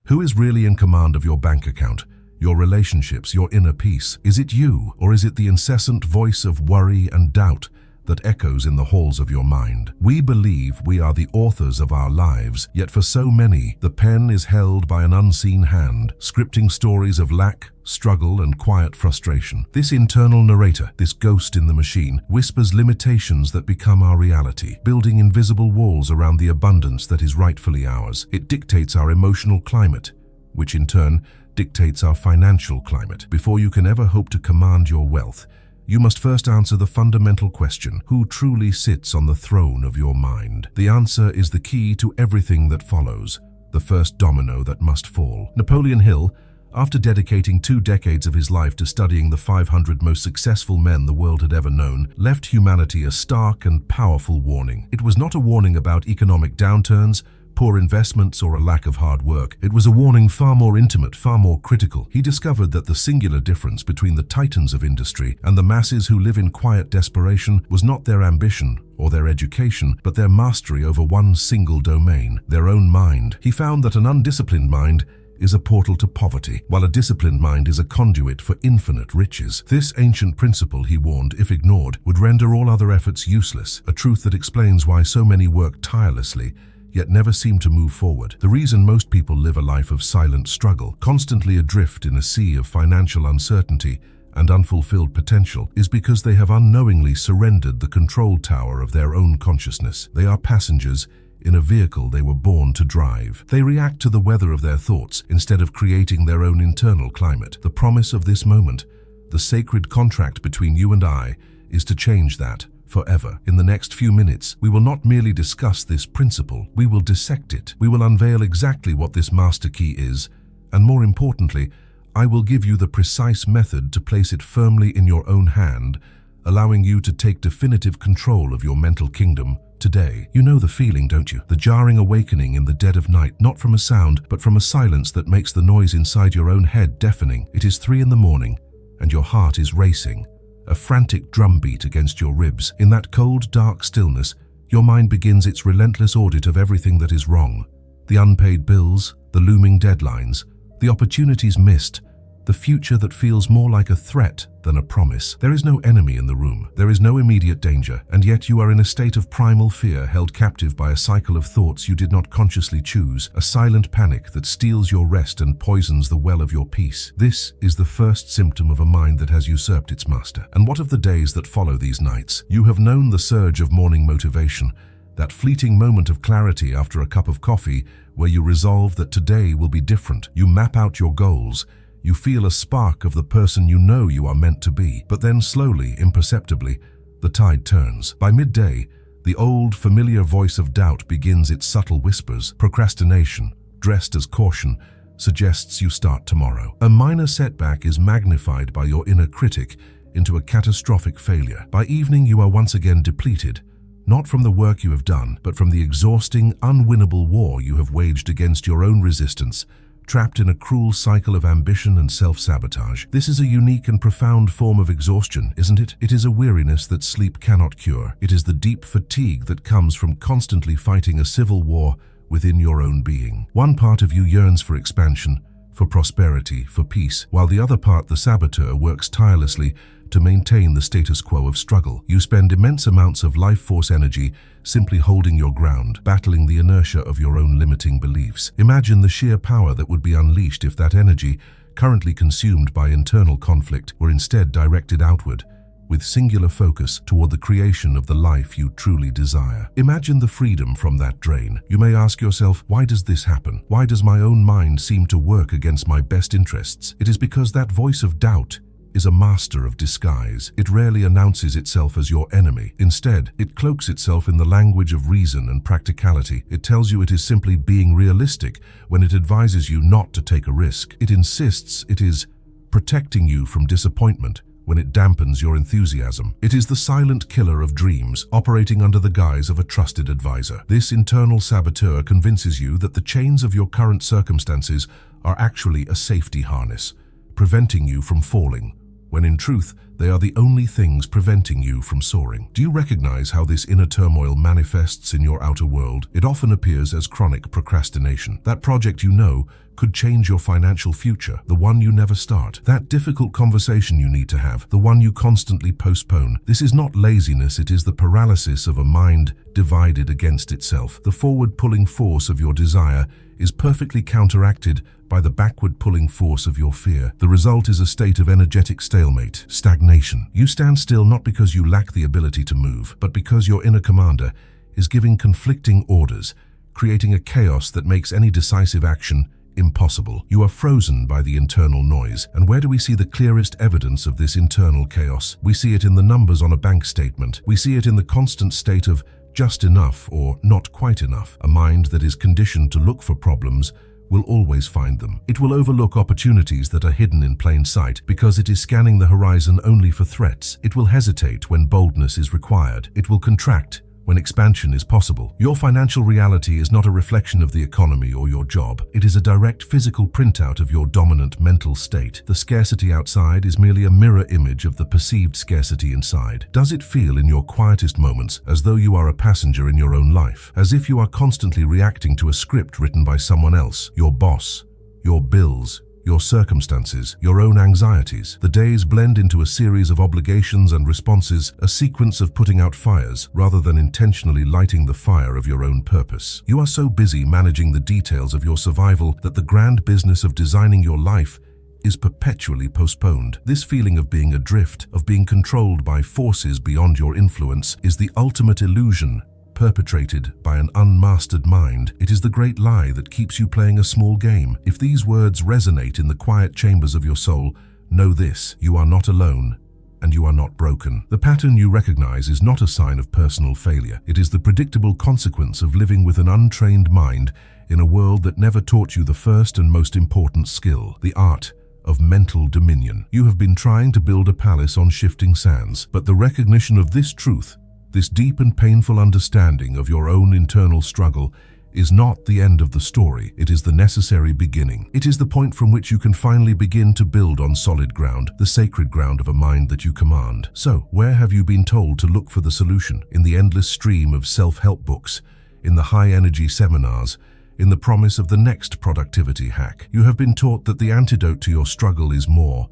Who is really in command of your bank account, your relationships, your inner peace? Is it you, or is it the incessant voice of worry and doubt that echoes in the halls of your mind? We believe we are the authors of our lives, yet for so many, the pen is held by an unseen hand, scripting stories of lack, struggle, and quiet frustration. This internal narrator, this ghost in the machine, whispers limitations that become our reality, building invisible walls around the abundance that is rightfully ours. It dictates our emotional climate, which in turn dictates our financial climate. Before you can ever hope to command your wealth, you must first answer the fundamental question: who truly sits on the throne of your mind? The answer is the key to everything that follows, the first domino that must fall. Napoleon Hill, after dedicating 2 decades of his life to studying the 500 most successful men the world had ever known, left humanity a stark and powerful warning. It was not a warning about economic downturns, poor investments, or a lack of hard work. It was a warning far more intimate, far more critical. He discovered that the singular difference between the titans of industry and the masses who live in quiet desperation was not their ambition or their education, but their mastery over one single domain, their own mind. He found that an undisciplined mind is a portal to poverty, while a disciplined mind is a conduit for infinite riches. This ancient principle, he warned, if ignored, would render all other efforts useless, a truth that explains why so many work tirelessly yet never seem to move forward. The reason most people live a life of silent struggle, constantly adrift in a sea of financial uncertainty and unfulfilled potential, is because they have unknowingly surrendered the control tower of their own consciousness. They are passengers in a vehicle they were born to drive. They react to the weather of their thoughts instead of creating their own internal climate. The promise of this moment, the sacred contract between you and I, is to change that forever. In the next few minutes, we will not merely discuss this principle, we will dissect it. We will unveil exactly what this master key is, and more importantly, I will give you the precise method to place it firmly in your own hand, allowing you to take definitive control of your mental kingdom today. You know the feeling, don't you? The jarring awakening in the dead of night, not from a sound, but from a silence that makes the noise inside your own head deafening. It is 3 a.m, and your heart is racing, a frantic drumbeat against your ribs. In that cold, dark stillness, your mind begins its relentless audit of everything that is wrong. The unpaid bills, the looming deadlines, the opportunities missed, the future that feels more like a threat than a promise. There is no enemy in the room. There is no immediate danger, and yet you are in a state of primal fear, held captive by a cycle of thoughts you did not consciously choose, a silent panic that steals your rest and poisons the well of your peace. This is the first symptom of a mind that has usurped its master. And what of the days that follow these nights? You have known the surge of morning motivation, that fleeting moment of clarity after a cup of coffee where you resolve that today will be different. You map out your goals. You feel a spark of the person you know you are meant to be. But then slowly, imperceptibly, the tide turns. By midday, the old, familiar voice of doubt begins its subtle whispers. Procrastination, dressed as caution, suggests you start tomorrow. A minor setback is magnified by your inner critic into a catastrophic failure. By evening, you are once again depleted, not from the work you have done, but from the exhausting, unwinnable war you have waged against your own resistance, trapped in a cruel cycle of ambition and self-sabotage. This is a unique and profound form of exhaustion, isn't it? It is a weariness that sleep cannot cure. It is the deep fatigue that comes from constantly fighting a civil war within your own being. One part of you yearns for expansion, for prosperity, for peace, while the other part, the saboteur, works tirelessly to maintain the status quo of struggle. You spend immense amounts of life force energy simply holding your ground, battling the inertia of your own limiting beliefs. Imagine the sheer power that would be unleashed if that energy, currently consumed by internal conflict, were instead directed outward, with singular focus toward the creation of the life you truly desire. Imagine the freedom from that drain. You may ask yourself, why does this happen? Why does my own mind seem to work against my best interests? It is because that voice of doubt is a master of disguise. It rarely announces itself as your enemy. Instead, it cloaks itself in the language of reason and practicality. It tells you it is simply being realistic when it advises you not to take a risk. It insists it is protecting you from disappointment when it dampens your enthusiasm. It is the silent killer of dreams, operating under the guise of a trusted advisor. This internal saboteur convinces you that the chains of your current circumstances are actually a safety harness, preventing you from falling, when in truth, They are the only things preventing you from soaring. Do you recognize how this inner turmoil manifests in your outer world? It often appears as chronic procrastination. That project you know could change your financial future, the one you never start. That difficult conversation you need to have, the one you constantly postpone. This is not laziness, it is the paralysis of a mind divided against itself. The forward-pulling force of your desire is perfectly counteracted by the backward-pulling force of your fear. The result is a state of energetic stalemate, stagnation. You stand still not because you lack the ability to move, but because your inner commander is giving conflicting orders, creating a chaos that makes any decisive action impossible. You are frozen by the internal noise. And where do we see the clearest evidence of this internal chaos? We see it in the numbers on a bank statement. We see it in the constant state of just enough or not quite enough. A mind that is conditioned to look for problems will always find them. It will overlook opportunities that are hidden in plain sight because it is scanning the horizon only for threats. It will hesitate when boldness is required. It will contract when expansion is possible. Your financial reality is not a reflection of the economy or your job. It is a direct physical printout of your dominant mental state. The scarcity outside is merely a mirror image of the perceived scarcity inside. Does it feel in your quietest moments as though you are a passenger in your own life? As if you are constantly reacting to a script written by someone else, your boss, your bills, your circumstances, your own anxieties. The days blend into a series of obligations and responses, a sequence of putting out fires rather than intentionally lighting the fire of your own purpose. You are so busy managing the details of your survival that the grand business of designing your life is perpetually postponed. This feeling of being adrift, of being controlled by forces beyond your influence, is the ultimate illusion perpetrated by an unmastered mind. It is the great lie that keeps you playing a small game. If these words resonate in the quiet chambers of your soul, know this: you are not alone and you are not broken. The pattern you recognize is not a sign of personal failure. It is the predictable consequence of living with an untrained mind in a world that never taught you the first and most important skill, the art of mental dominion. You have been trying to build a palace on shifting sands, but the recognition of this truth, this deep and painful understanding of your own internal struggle, is not the end of the story. It is the necessary beginning. It is the point from which you can finally begin to build on solid ground, the sacred ground of a mind that you command. So, where have you been told to look for the solution? In the endless stream of self-help books, in the high-energy seminars, in the promise of the next productivity hack. You have been taught that the antidote to your struggle is more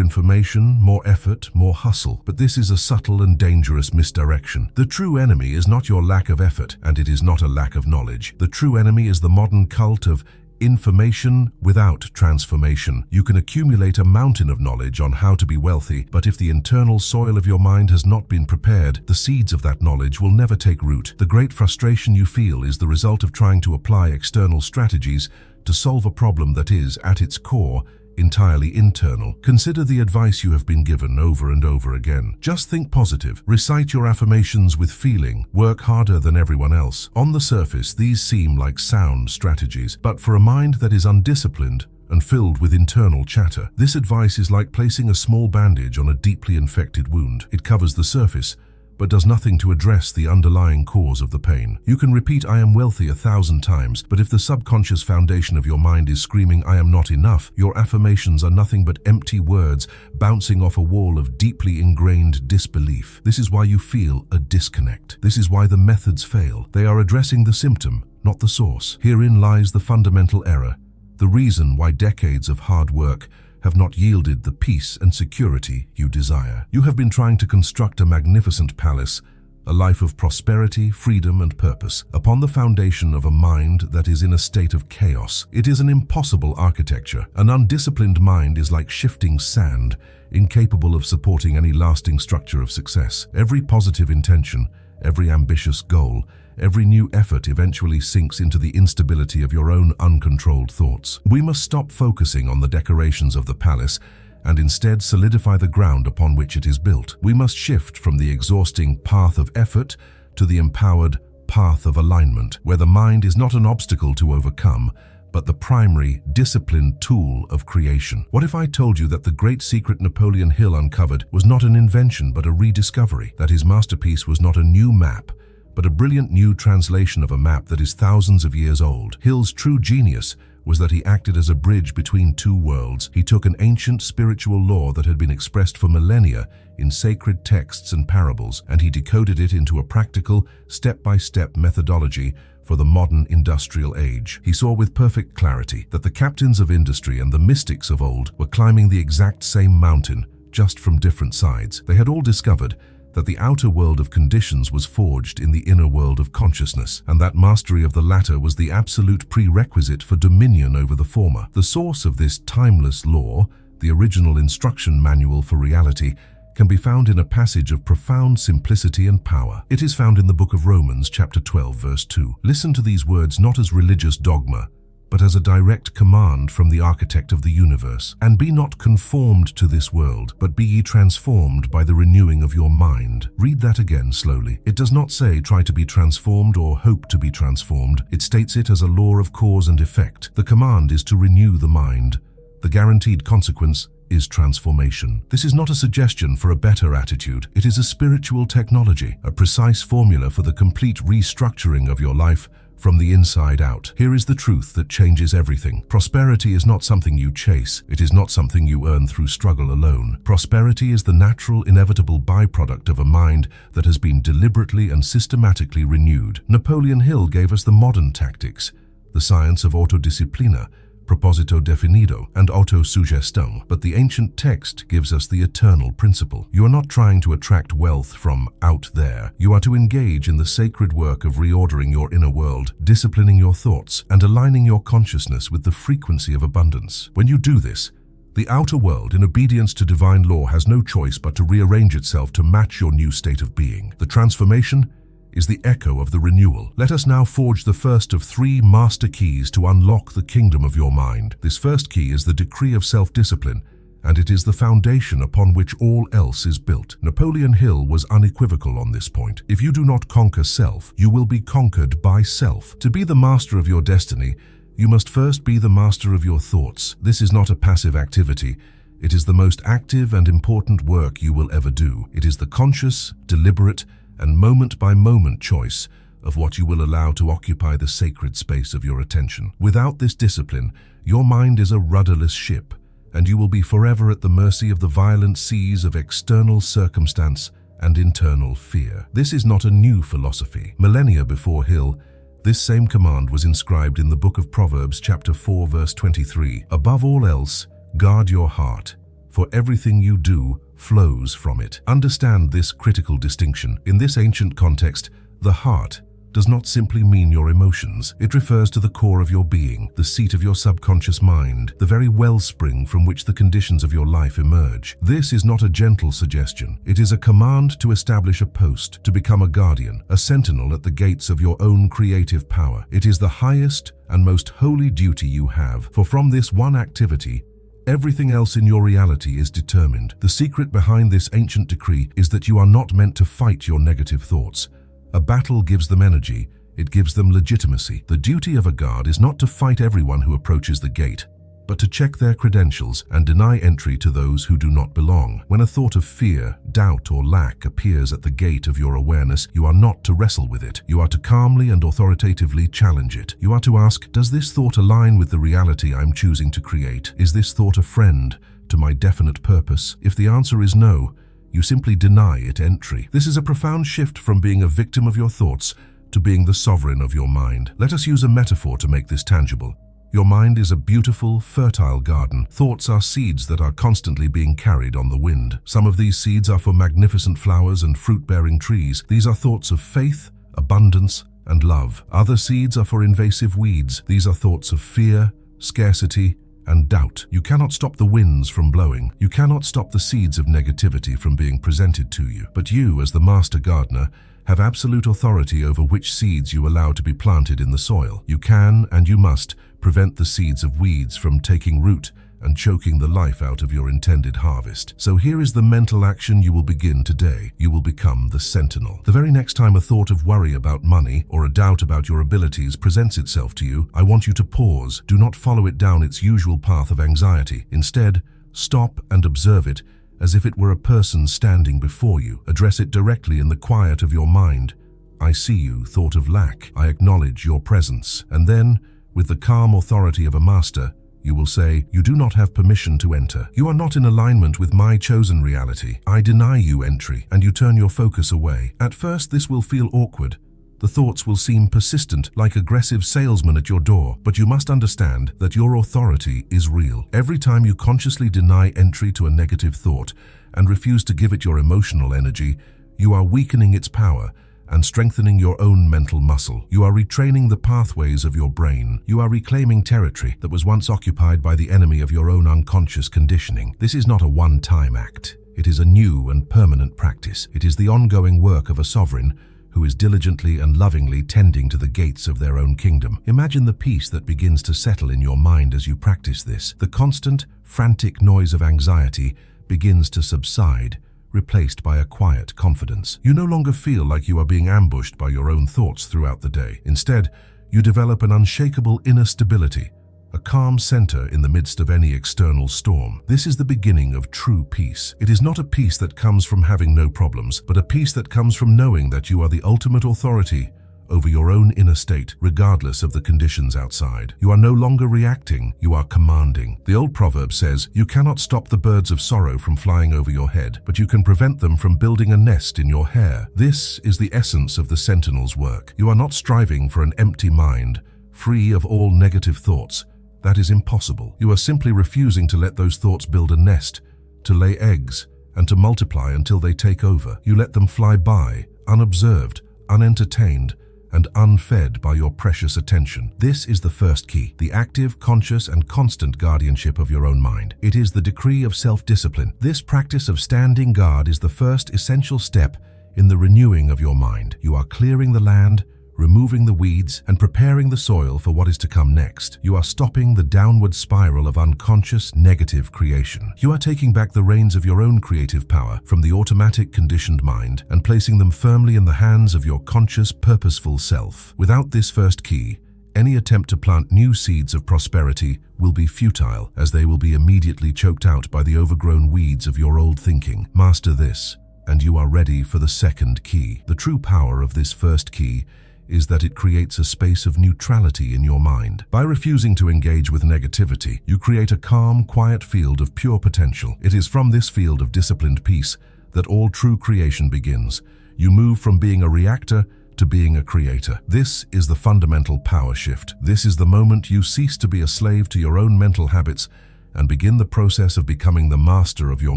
information, more effort, more hustle. But this is a subtle and dangerous misdirection. The true enemy is not your lack of effort, and it is not a lack of knowledge. The true enemy is the modern cult of information without transformation. You can accumulate a mountain of knowledge on how to be wealthy, but if the internal soil of your mind has not been prepared, the seeds of that knowledge will never take root. The great frustration you feel is the result of trying to apply external strategies to solve a problem that is, at its core, entirely internal. Consider the advice you have been given over and over again. Just think positive. Recite your affirmations with feeling. Work harder than everyone else. On the surface, these seem like sound strategies, but for a mind that is undisciplined and filled with internal chatter, this advice is like placing a small bandage on a deeply infected wound. It covers the surface, but does nothing to address the underlying cause of the pain. You can repeat "I am wealthy" 1,000 times, but if the subconscious foundation of your mind is screaming "I am not enough," your affirmations are nothing but empty words bouncing off a wall of deeply ingrained disbelief. This is why you feel a disconnect. This is why the methods fail. They are addressing the symptom, not the source. Herein lies the fundamental error, the reason why decades of hard work have not yielded the peace and security you desire. You have been trying to construct a magnificent palace, a life of prosperity, freedom, and purpose, upon the foundation of a mind that is in a state of chaos. It is an impossible architecture. An undisciplined mind is like shifting sand, incapable of supporting any lasting structure of success. Every positive intention, every ambitious goal, every new effort eventually sinks into the instability of your own uncontrolled thoughts. We must stop focusing on the decorations of the palace and instead solidify the ground upon which it is built. We must shift from the exhausting path of effort to the empowered path of alignment, where the mind is not an obstacle to overcome, but the primary, disciplined tool of creation. What if I told you that the great secret Napoleon Hill uncovered was not an invention but a rediscovery, that his masterpiece was not a new map, but a brilliant new translation of a map that is thousands of years old? Hill's true genius was that he acted as a bridge between two worlds. He took an ancient spiritual law that had been expressed for millennia in sacred texts and parables, and he decoded it into a practical, step-by-step methodology for the modern industrial age. He saw with perfect clarity that the captains of industry and the mystics of old were climbing the exact same mountain, just from different sides. They had all discovered that the outer world of conditions was forged in the inner world of consciousness, and that mastery of the latter was the absolute prerequisite for dominion over the former. The source of this timeless law, the original instruction manual for reality, can be found in a passage of profound simplicity and power. It is found in the book of Romans, chapter 12, verse 2. Listen to these words not as religious dogma, but as a direct command from the architect of the universe. And be not conformed to this world, but be ye transformed by the renewing of your mind. Read that again slowly. It does not say try to be transformed or hope to be transformed. It states it as a law of cause and effect. The command is to renew the mind. The guaranteed consequence is transformation. This is not a suggestion for a better attitude. It is a spiritual technology, a precise formula for the complete restructuring of your life from the inside out. Here is the truth that changes everything. Prosperity is not something you chase. It is not something you earn through struggle alone. Prosperity is the natural, inevitable byproduct of a mind that has been deliberately and systematically renewed. Napoleon Hill gave us the modern tactics, the science of autodisciplina, proposito definido, and autosuggestion, but the ancient text gives us the eternal principle. You are not trying to attract wealth from out there. You are to engage in the sacred work of reordering your inner world, disciplining your thoughts, and aligning your consciousness with the frequency of abundance. When you do this, the outer world, in obedience to divine law, has no choice but to rearrange itself to match your new state of being. The transformation is the echo of the renewal. Let us now forge the first of 3 master keys to unlock the kingdom of your mind. This first key is the decree of self-discipline, and it is the foundation upon which all else is built. Napoleon Hill was unequivocal on this point. If you do not conquer self, you will be conquered by self. To be the master of your destiny, you must first be the master of your thoughts. This is not a passive activity. It is the most active and important work you will ever do. It is the conscious, deliberate, and moment-by-moment choice of what you will allow to occupy the sacred space of your attention. Without this discipline, your mind is a rudderless ship, and you will be forever at the mercy of the violent seas of external circumstance and internal fear. This is not a new philosophy. Millennia before Hill, this same command was inscribed in the book of Proverbs, chapter 4, verse 23. Above all else, guard your heart, for everything you do flows from it. Understand this critical distinction. In this ancient context, the heart does not simply mean your emotions. It refers to the core of your being, the seat of your subconscious mind, the very wellspring from which the conditions of your life emerge. This is not a gentle suggestion. It is a command to establish a post, to become a guardian, a sentinel at the gates of your own creative power. It is the highest and most holy duty you have, for from this one activity, everything else in your reality is determined. The secret behind this ancient decree is that you are not meant to fight your negative thoughts. A battle gives them energy, it gives them legitimacy. The duty of a guard is not to fight everyone who approaches the gate, but to check their credentials and deny entry to those who do not belong. When a thought of fear, doubt, or lack appears at the gate of your awareness, you are not to wrestle with it. You are to calmly and authoritatively challenge it. You are to ask, does this thought align with the reality I'm choosing to create? Is this thought a friend to my definite purpose? If the answer is no, you simply deny it entry. This is a profound shift from being a victim of your thoughts to being the sovereign of your mind. Let us use a metaphor to make this tangible. Your mind is a beautiful, fertile garden. Thoughts are seeds that are constantly being carried on the wind. Some of these seeds are for magnificent flowers and fruit-bearing trees. These are thoughts of faith, abundance, and love. Other seeds are for invasive weeds. These are thoughts of fear, scarcity, and doubt. You cannot stop the winds from blowing. You cannot stop the seeds of negativity from being presented to you. But you, as the master gardener, have absolute authority over which seeds you allow to be planted in the soil. You can, and you must, prevent the seeds of weeds from taking root and choking the life out of your intended harvest. So here is the mental action you will begin today. You will become the sentinel. The very next time a thought of worry about money or a doubt about your abilities presents itself to you, I want you to pause. Do not follow it down its usual path of anxiety. Instead, stop and observe it as if it were a person standing before you. Address it directly in the quiet of your mind. I see you, thought of lack. I acknowledge your presence. And then, With the calm authority of a master, you will say, "You do not have permission to enter. You are not in alignment with my chosen reality. I deny you entry," and you turn your focus away. At first, this will feel awkward. The thoughts will seem persistent, like aggressive salesmen at your door, but you must understand that your authority is real. Every time you consciously deny entry to a negative thought and refuse to give it your emotional energy, you are weakening its power and strengthening your own mental muscle. You are retraining the pathways of your brain. You are reclaiming territory that was once occupied by the enemy of your own unconscious conditioning. This is not a one-time act. It is a new and permanent practice. It is the ongoing work of a sovereign who is diligently and lovingly tending to the gates of their own kingdom. Imagine the peace that begins to settle in your mind as you practice this. The constant, frantic noise of anxiety begins to subside, replaced by a quiet confidence. You no longer feel like you are being ambushed by your own thoughts throughout the day. Instead, you develop an unshakable inner stability, a calm center in the midst of any external storm. This is the beginning of true peace. It is not a peace that comes from having no problems, but a peace that comes from knowing that you are the ultimate authority over your own inner state, regardless of the conditions outside. You are no longer reacting, you are commanding. The old proverb says, "You cannot stop the birds of sorrow from flying over your head, but you can prevent them from building a nest in your hair." This is the essence of the Sentinel's work. You are not striving for an empty mind, free of all negative thoughts. That is impossible. You are simply refusing to let those thoughts build a nest, to lay eggs, and to multiply until they take over. You let them fly by, unobserved, unentertained, and unfed by your precious attention. This is the first key, the active, conscious, and constant guardianship of your own mind. It is the decree of self-discipline. This practice of standing guard is the first essential step in the renewing of your mind. You are clearing the land, removing the weeds, and preparing the soil for what is to come next. You are stopping the downward spiral of unconscious, negative creation. You are taking back the reins of your own creative power from the automatic, conditioned mind and placing them firmly in the hands of your conscious, purposeful self. Without this first key, any attempt to plant new seeds of prosperity will be futile, as they will be immediately choked out by the overgrown weeds of your old thinking. Master this, and you are ready for the second key. The true power of this first key is that it creates a space of neutrality in your mind. By refusing to engage with negativity, you create a calm, quiet field of pure potential. It is from this field of disciplined peace that all true creation begins. You move from being a reactor to being a creator. This is the fundamental power shift. This is the moment you cease to be a slave to your own mental habits and begin the process of becoming the master of your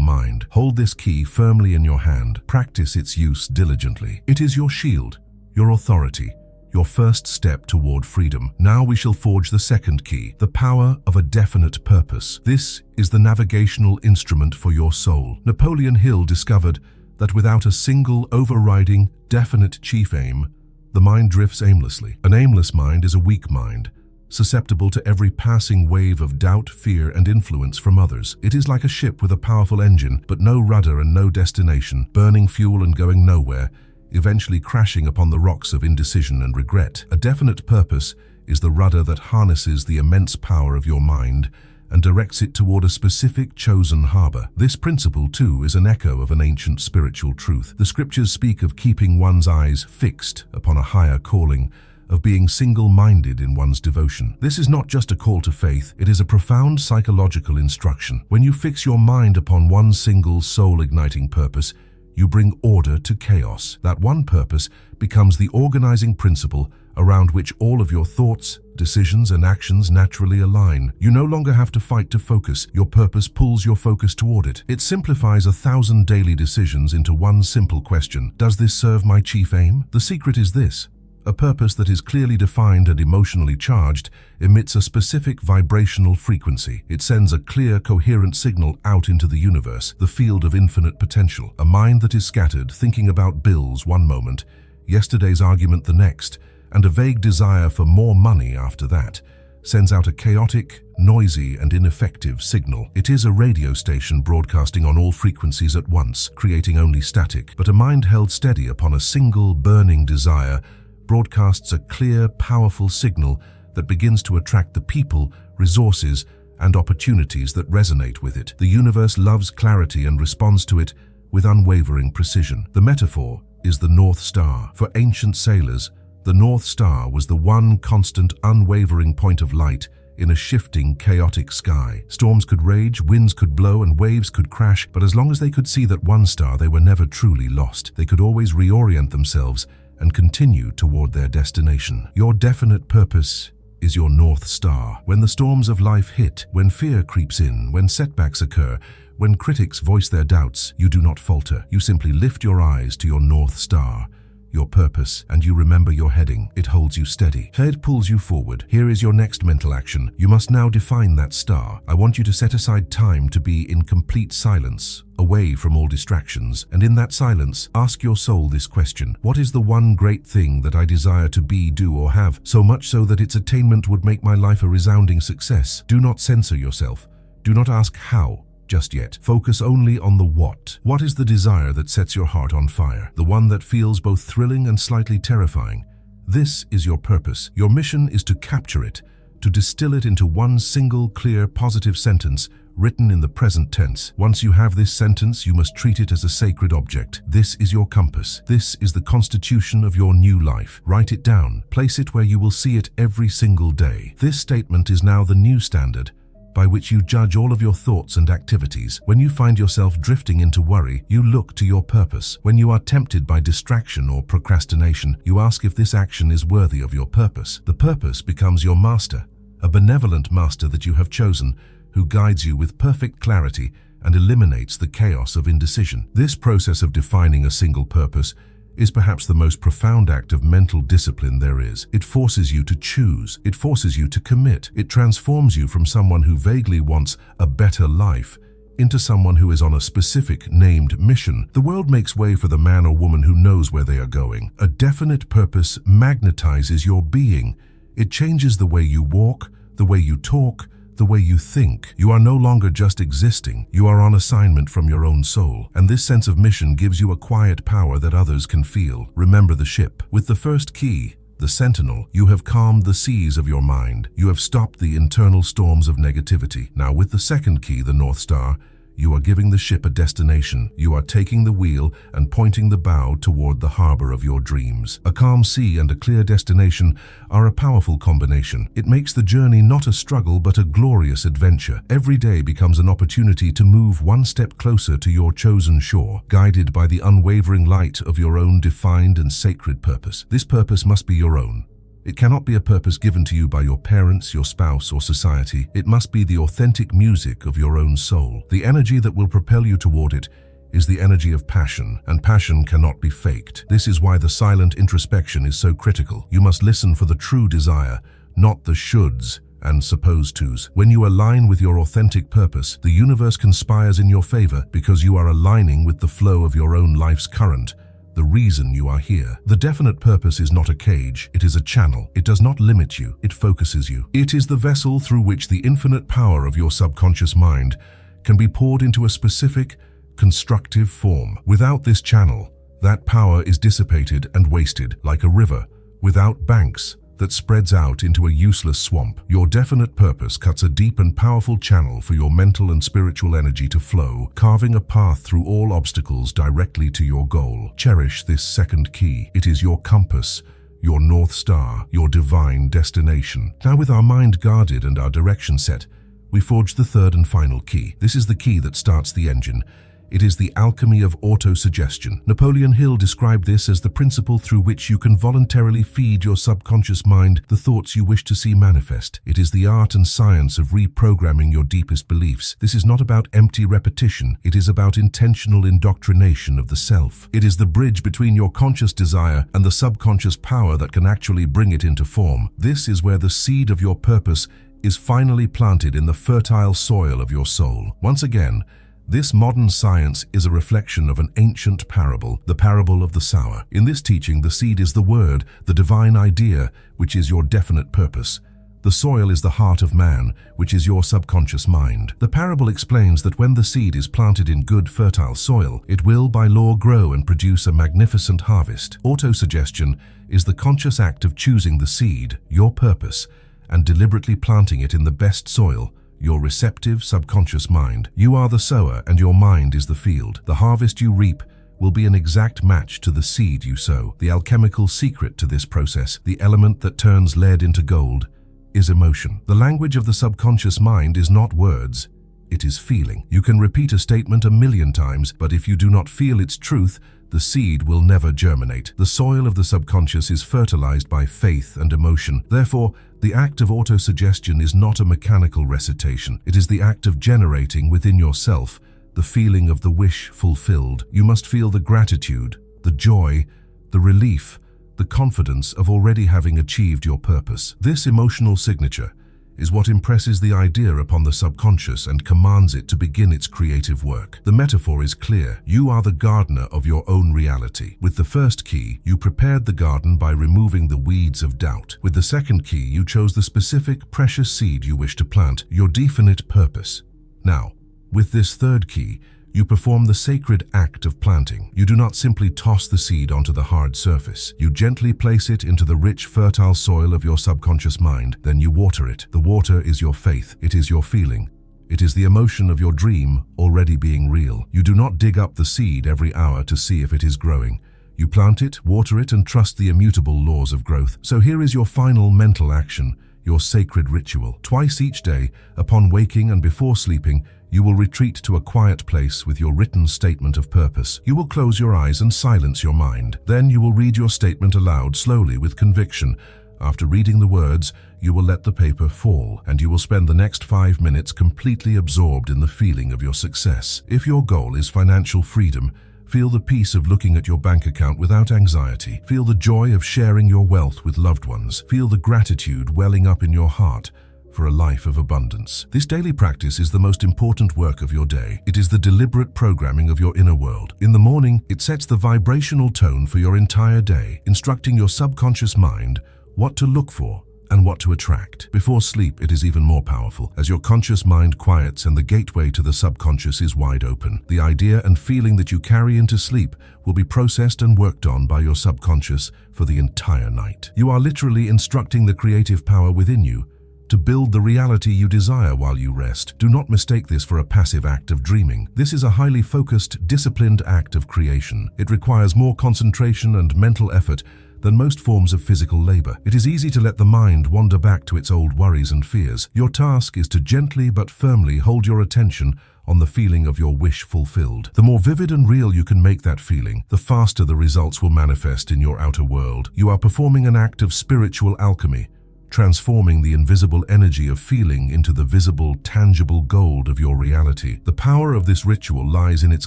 mind. Hold this key firmly in your hand. Practice its use diligently. It is your shield, your authority, your first step toward freedom. Now we shall forge the second key, the power of a definite purpose. This is the navigational instrument for your soul. Napoleon Hill discovered that without a single, overriding, definite chief aim, the mind drifts aimlessly. An aimless mind is a weak mind, susceptible to every passing wave of doubt, fear, and influence from others. It is like a ship with a powerful engine, but no rudder and no destination, burning fuel and going nowhere, eventually crashing upon the rocks of indecision and regret. A definite purpose is the rudder that harnesses the immense power of your mind and directs it toward a specific chosen harbor. This principle, too, is an echo of an ancient spiritual truth. The scriptures speak of keeping one's eyes fixed upon a higher calling, of being single-minded in one's devotion. This is not just a call to faith, it is a profound psychological instruction. When you fix your mind upon one single soul-igniting purpose, you bring order to chaos. That one purpose becomes the organizing principle around which all of your thoughts, decisions, and actions naturally align. You no longer have to fight to focus. Your purpose pulls your focus toward it. It simplifies 1,000 daily decisions into one simple question: does this serve my chief aim? The secret is this: a purpose that is clearly defined and emotionally charged emits a specific vibrational frequency. It sends a clear, coherent signal out into the universe, the field of infinite potential. A mind that is scattered, thinking about bills one moment, yesterday's argument the next, and a vague desire for more money after that, sends out a chaotic, noisy, and ineffective signal. It is a radio station broadcasting on all frequencies at once, creating only static. But a mind held steady upon a single burning desire broadcasts a clear, powerful signal that begins to attract the people, resources, and opportunities that resonate with it. The universe loves clarity and responds to it with unwavering precision. The metaphor is the North Star. For ancient sailors, The North Star was the one constant, unwavering point of light in a shifting, chaotic sky. Storms could rage, winds could blow, and waves could crash, but as long as they could see that one star, they were never truly lost. They could always reorient themselves and continue toward their destination. Your definite purpose is your North Star. When the storms of life hit, when fear creeps in, when setbacks occur, when critics voice their doubts, you do not falter. You simply lift your eyes to your North Star, your purpose, and you remember your heading. It holds you steady. It pulls you forward. Here is your next mental action. You must now define that star. I want you to set aside time to be in complete silence, away from all distractions. And in that silence, ask your soul this question: what is the one great thing that I desire to be, do, or have, so much so that its attainment would make my life a resounding success? Do not censor yourself. Do not ask how just yet. Focus only on the what. What is the desire that sets your heart on fire? The one that feels both thrilling and slightly terrifying. This is your purpose. Your mission is to capture it, to distill it into one single, clear, positive sentence written in the present tense. Once you have this sentence, you must treat it as a sacred object. This is your compass. This is the constitution of your new life. Write it down. Place it where you will see it every single day. This statement is now the new standard by which you judge all of your thoughts and activities. When you find yourself drifting into worry, you look to your purpose. When you are tempted by distraction or procrastination, you ask if this action is worthy of your purpose. The purpose becomes your master, a benevolent master that you have chosen, who guides you with perfect clarity and eliminates the chaos of indecision. This process of defining a single purpose is perhaps the most profound act of mental discipline there is. It forces you to choose. It forces you to commit. It transforms you from someone who vaguely wants a better life into someone who is on a specific, named mission. The world makes way for the man or woman who knows where they are going. A definite purpose magnetizes your being. It changes the way you walk, the way you talk, the way you think. You are no longer just existing. You are on assignment from your own soul. And this sense of mission gives you a quiet power that others can feel. Remember the ship. With the first key, the sentinel, you have calmed the seas of your mind. You have stopped the internal storms of negativity. Now with the second key, the North Star, you are giving the ship a destination. You are taking the wheel and pointing the bow toward the harbor of your dreams. A calm sea and a clear destination are a powerful combination. It makes the journey not a struggle but a glorious adventure. Every day becomes an opportunity to move one step closer to your chosen shore, guided by the unwavering light of your own defined and sacred purpose. This purpose must be your own. It cannot be a purpose given to you by your parents, your spouse, or society. It must be the authentic music of your own soul. The energy that will propel you toward it is the energy of passion, and passion cannot be faked. This is why the silent introspection is so critical. You must listen for the true desire, not the shoulds and supposed tos. When you align with your authentic purpose, the universe conspires in your favor because you are aligning with the flow of your own life's current. The reason you are here. The definite purpose is not a cage, it is a channel. It does not limit you, it focuses you. It is the vessel through which the infinite power of your subconscious mind can be poured into a specific, constructive form. Without this channel, that power is dissipated and wasted like a river without banks that spreads out into a useless swamp. Your definite purpose cuts a deep and powerful channel for your mental and spiritual energy to flow, carving a path through all obstacles directly to your goal. Cherish this second key. It is your compass, your North Star, your divine destination. Now, with our mind guarded and our direction set, we forge the third and final key. This is the key that starts the engine. It is the alchemy of auto-suggestion. Napoleon Hill described this as the principle through which you can voluntarily feed your subconscious mind the thoughts you wish to see manifest. It is the art and science of reprogramming your deepest beliefs. This is not about empty repetition. It is about intentional indoctrination of the self. It is the bridge between your conscious desire and the subconscious power that can actually bring it into form. This is where the seed of your purpose is finally planted in the fertile soil of your soul. Once again, this modern science is a reflection of an ancient parable, the parable of the sower. In this teaching, the seed is the word, the divine idea, which is your definite purpose. The soil is the heart of man, which is your subconscious mind. The parable explains that when the seed is planted in good, fertile soil, it will by law grow and produce a magnificent harvest. Autosuggestion is the conscious act of choosing the seed, your purpose, and deliberately planting it in the best soil, your receptive subconscious mind. You are the sower and your mind is the field. The harvest you reap will be an exact match to the seed you sow. The alchemical secret to this process, the element that turns lead into gold, is emotion. The language of the subconscious mind is not words, it is feeling. You can repeat a statement 1,000,000 times, but if you do not feel its truth, the seed will never germinate. The soil of the subconscious is fertilized by faith and emotion. Therefore, the act of autosuggestion is not a mechanical recitation. It is the act of generating within yourself the feeling of the wish fulfilled. You must feel the gratitude, the joy, the relief, the confidence of already having achieved your purpose. This emotional signature is what impresses the idea upon the subconscious and commands it to begin its creative work. The metaphor is clear. You are the gardener of your own reality. With the first key, you prepared the garden by removing the weeds of doubt. With the second key, you chose the specific, precious seed you wish to plant, your definite purpose. Now, with this third key, you perform the sacred act of planting. You do not simply toss the seed onto the hard surface. You gently place it into the rich, fertile soil of your subconscious mind. Then you water it. The water is your faith. It is your feeling. It is the emotion of your dream already being real. You do not dig up the seed every hour to see if it is growing. You plant it, water it, and trust the immutable laws of growth. So here is your final mental action, your sacred ritual. Twice each day, upon waking and before sleeping, you will retreat to a quiet place with your written statement of purpose. You will close your eyes and silence your mind. Then you will read your statement aloud slowly with conviction. After reading the words, you will let the paper fall, and you will spend the next 5 minutes completely absorbed in the feeling of your success. If your goal is financial freedom, feel the peace of looking at your bank account without anxiety. Feel the joy of sharing your wealth with loved ones. Feel the gratitude welling up in your heart for a life of abundance. This daily practice is the most important work of your day. It is the deliberate programming of your inner world. In the morning, it sets the vibrational tone for your entire day, instructing your subconscious mind what to look for and what to attract. Before sleep, it is even more powerful, as your conscious mind quiets and the gateway to the subconscious is wide open. The idea and feeling that you carry into sleep will be processed and worked on by your subconscious for the entire night. You are literally instructing the creative power within you to build the reality you desire while you rest. Do not mistake this for a passive act of dreaming. This is a highly focused, disciplined act of creation. It requires more concentration and mental effort than most forms of physical labor. It is easy to let the mind wander back to its old worries and fears. Your task is to gently but firmly hold your attention on the feeling of your wish fulfilled. The more vivid and real you can make that feeling, the faster the results will manifest in your outer world. You are performing an act of spiritual alchemy, transforming the invisible energy of feeling into the visible, tangible gold of your reality. The power of this ritual lies in its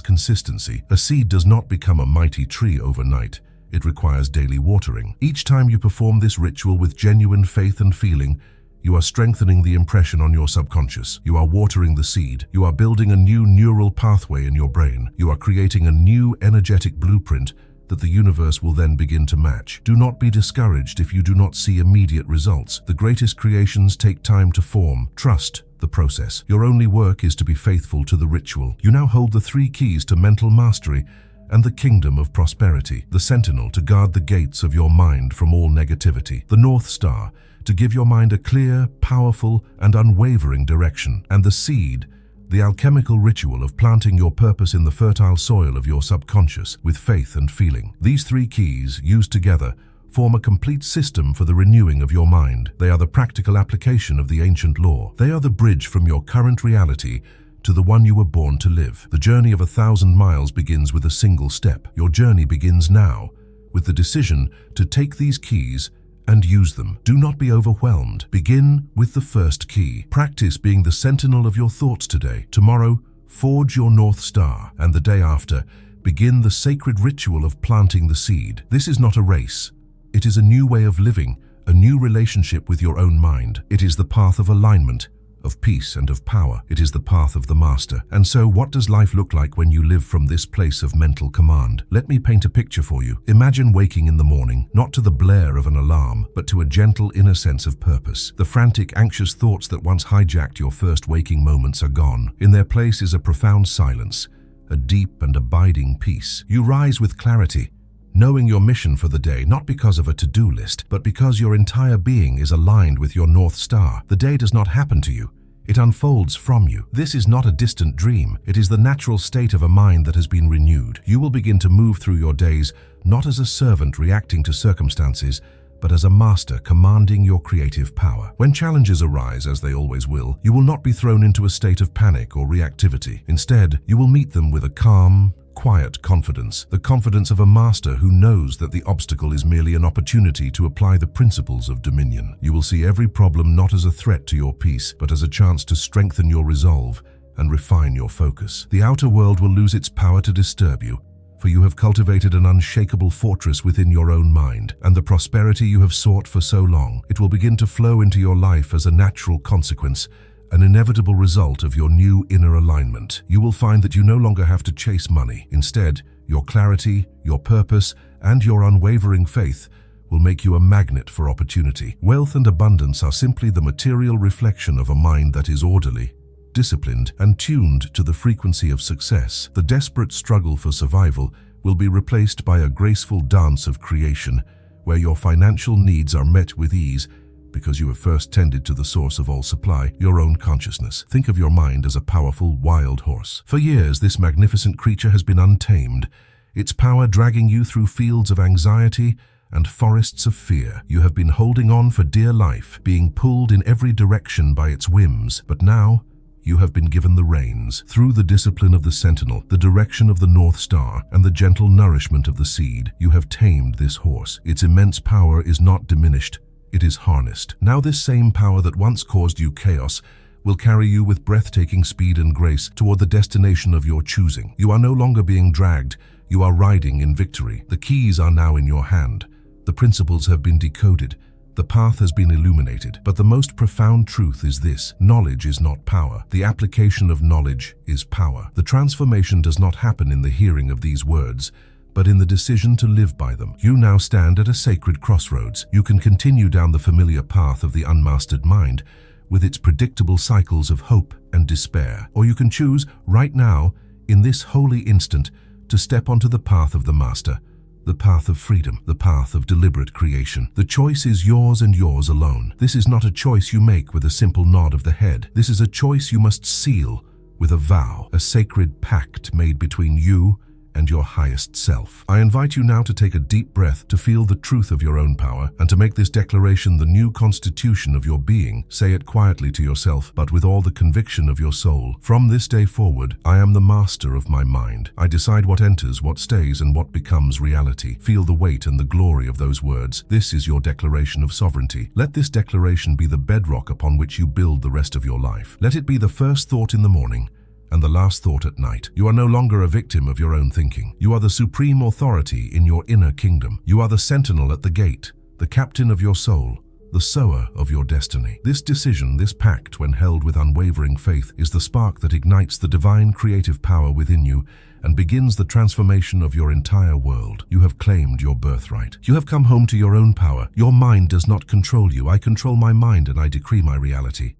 consistency. A seed does not become a mighty tree overnight. It requires daily watering. Each time you perform this ritual with genuine faith and feeling, you are strengthening the impression on your subconscious. You are watering the seed. You are building a new neural pathway in your brain. You are creating a new energetic blueprint that the universe will then begin to match. Do not be discouraged if you do not see immediate results. The greatest creations take time to form. Trust the process. Your only work is to be faithful to the ritual. You now hold the 3 keys to mental mastery and the kingdom of prosperity. The sentinel to guard the gates of your mind from all negativity. The North Star to give your mind a clear, powerful, and unwavering direction. And the seed, the alchemical ritual of planting your purpose in the fertile soil of your subconscious with faith and feeling. These 3 keys, used together, form a complete system for the renewing of your mind. They are the practical application of the ancient law. They are the bridge from your current reality to the one you were born to live. The journey of 1,000 miles begins with a single step. Your journey begins now, with the decision to take these keys and use them. Do not be overwhelmed. Begin with the first key. Practice being the sentinel of your thoughts today. Tomorrow, forge your North Star, and the day after, begin the sacred ritual of planting the seed. This is not a race. It is a new way of living, a new relationship with your own mind. It is the path of alignment, of peace and of power. It is the path of the master. And so, what does life look like when you live from this place of mental command? Let me paint a picture for you. Imagine waking in the morning, not to the blare of an alarm, but to a gentle inner sense of purpose. The frantic, anxious thoughts that once hijacked your first waking moments are gone. In their place is a profound silence, a deep and abiding peace. You rise with clarity, knowing your mission for the day, not because of a to-do list, but because your entire being is aligned with your North Star. The day does not happen to you. It unfolds from you. This is not a distant dream. It is the natural state of a mind that has been renewed. You will begin to move through your days not as a servant reacting to circumstances, but as a master commanding your creative power. When challenges arise, as they always will, you will not be thrown into a state of panic or reactivity. Instead, you will meet them with a calm, quiet confidence, the confidence of a master who knows that the obstacle is merely an opportunity to apply the principles of dominion. You will see every problem not as a threat to your peace, but as a chance to strengthen your resolve and refine your focus. The outer world will lose its power to disturb you, for you have cultivated an unshakable fortress within your own mind, and the prosperity you have sought for so long, it will begin to flow into your life as a natural consequence, an inevitable result of your new inner alignment. You will find that you no longer have to chase money. Instead, your clarity, your purpose, and your unwavering faith will make you a magnet for opportunity. Wealth and abundance are simply the material reflection of a mind that is orderly, disciplined, and tuned to the frequency of success. The desperate struggle for survival will be replaced by a graceful dance of creation, where your financial needs are met with ease because you have first tended to the source of all supply, your own consciousness. Think of your mind as a powerful wild horse. For years, this magnificent creature has been untamed, its power dragging you through fields of anxiety and forests of fear. You have been holding on for dear life, being pulled in every direction by its whims, but now you have been given the reins. Through the discipline of the sentinel, the direction of the North Star, and the gentle nourishment of the seed, you have tamed this horse. Its immense power is not diminished, it is harnessed. Now this same power that once caused you chaos will carry you with breathtaking speed and grace toward the destination of your choosing. You are no longer being dragged, you are riding in victory. The keys are now in your hand. The principles have been decoded. The path has been illuminated. But the most profound truth is this: knowledge is not power. The application of knowledge is power. The transformation does not happen in the hearing of these words, but in the decision to live by them. You now stand at a sacred crossroads. You can continue down the familiar path of the unmastered mind, with its predictable cycles of hope and despair. Or you can choose, right now, in this holy instant, to step onto the path of the master, the path of freedom, the path of deliberate creation. The choice is yours and yours alone. This is not a choice you make with a simple nod of the head. This is a choice you must seal with a vow, a sacred pact made between you and your highest self. I invite you now to take a deep breath to feel the truth of your own power and to make this declaration the new constitution of your being. Say it quietly to yourself, but with all the conviction of your soul. From this day forward, I am the master of my mind. I decide what enters, what stays, and what becomes reality. Feel the weight and the glory of those words. This is your declaration of sovereignty. Let this declaration be the bedrock upon which you build the rest of your life. Let it be the first thought in the morning and the last thought at night. You are no longer a victim of your own thinking. You are the supreme authority in your inner kingdom. You are the sentinel at the gate, the captain of your soul, the sower of your destiny. This decision, this pact, when held with unwavering faith, is the spark that ignites the divine creative power within you and begins the transformation of your entire world. You have claimed your birthright. You have come home to your own power. Your mind does not control you. I control my mind and I decree my reality.